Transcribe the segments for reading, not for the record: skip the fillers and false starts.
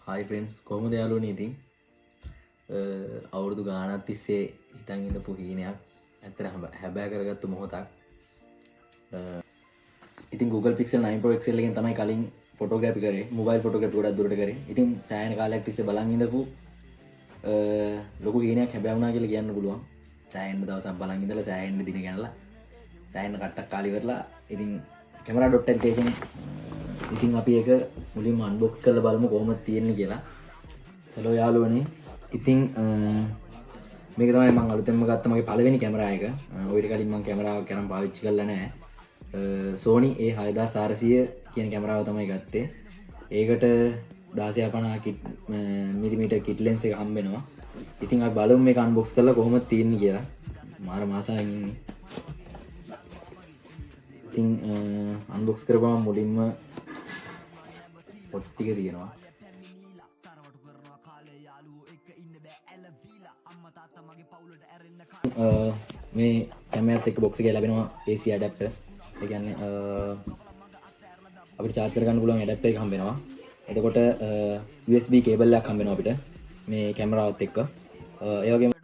Hi friends, කොහොමද යාළුවනේ ඉතින් අවුරුදු ගානක් තිස්සේ හිතන් ඉඳපු හීනයක් ඇත්තට හැබෑ කරගත්තු මොහොතක්. ඉතින් Google Pixel 9 Pro XL එකෙන් තමයි කලින් ෆොටෝග්‍රැෆි කරේ, මොබයිල් ෆොටෝග්‍රැෆි ගොඩක් දුරට කරේ. ඉතින් සෑහෙන කාලයක් තිස්සේ බලන් ඉඳපු ලොකු හීනයක් හැබෑ වුණා කියලා කියන්න පුළුවන්. සෑහෙන දවසක් බලන් ඉඳලා සෑහෙන දින ගණනලා සෑහෙන කට්ටක් කාලි ඉවරලා ඉතින් camera.lk එකෙන් ඉතින් අපි ඒක මුලින්ම අන්බොක්ස් කරලා බලමු කොහොමද තියෙන්නේ කියලා. හෙලෝ යාළුවනේ. ඉතින් මේක තමයි මම අලුතෙන්ම ගත්ත මගේ පළවෙනි කැමරා එක. ඔය ඊට කලින් මම කැමරාවක් කරන් පාවිච්චි කරලා නැහැ. Sony A6400 කියන කැමරාව තමයි ගත්තේ. ඒකට 1650 mm කිට් ලෙන්ස් එක හම්බ වෙනවා. ඉතින් අපි බලමු මේක අන්බොක්ස් කරලා කොහොමද තියෙන්නේ කියලා. මාර මාසාවෙන් ඉන්නේ. ඉතින් අන්බොක්ස් කරපුවම මුලින්ම පොත් ටික තියෙනවා. මේ කැමරාත් එක්ක බොක්ස් එකේ ලැබෙනවා AC ඇඩැප්ටර්. ඒ කියන්නේ අපිට charge කරගන්න පුළුවන් ඇඩැප්ටර් එක හම්බ වෙනවා. එතකොට USB කේබල් එකක් හම්බ වෙනවා අපිට මේ කැමරාවත් එක්ක. ඒ වගේම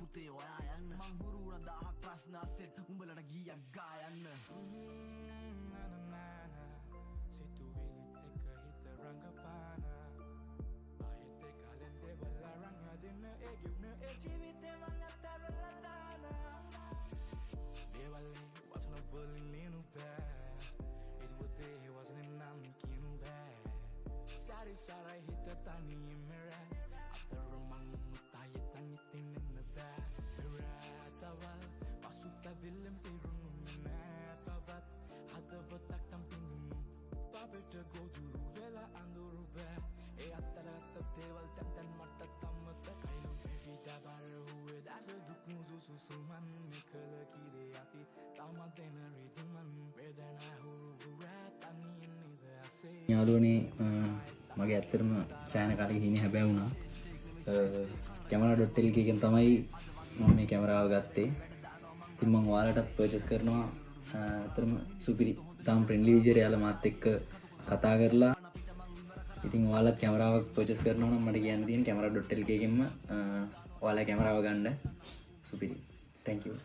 පුතේ ඔයා යන්න මං හුරු වුණ 1000ක් ප්‍රශ්න අස්සෙත් උඹලට ගියක් ගායන්න සිතුවිලිත් එක හිත රංගපාන ආයෙත් ඒ කාලෙන් දෙවල් අරන් හදින්න ඒ ගිුණ ඒ ජීවිතේ මං අත්හැරලා දාන දේවල් වචන වලින් ලියනු බෑ ඉරුවතේ වචන නම් කියනු බෑ සාරි සාරයි හිත තනියෙම රෑ අතර මං මුතායේ තනි තින්න Villain Perun Natavat Hadabatak Tampinu Babeta go to Vela Anduruba E Atarata Deval Tantan Mata Tamata Kailo Pevita Baru Das a Dukmuzu Susuman Mikala Kideati Tamadena Riduman Vedana Huratani Nidase යාළුවනේ මගේ ඇත්තටම සෑහෙන කාලෙක හිනේ හැබෑ වුණා. camera.lk එකෙන් තමයි මම මේ කැමරාව ගත්තේ. ඉතින් මම ඔයාලටත් පර්චේස් කරනවා. අතරම සුපිරි තාම ෆ්‍රෙන්ඩ්ලි විදියට යාළුවා මාත් එක්ක කතා කරලා ඉතින් ඔයාලත් කැමරාවක් පර්චේස් කරනවා නම් මට කියන්න තියෙන camera.lk එකෙන්ම ඔයාලා කැමරාව ගන්න. සුපිරි. Thank you.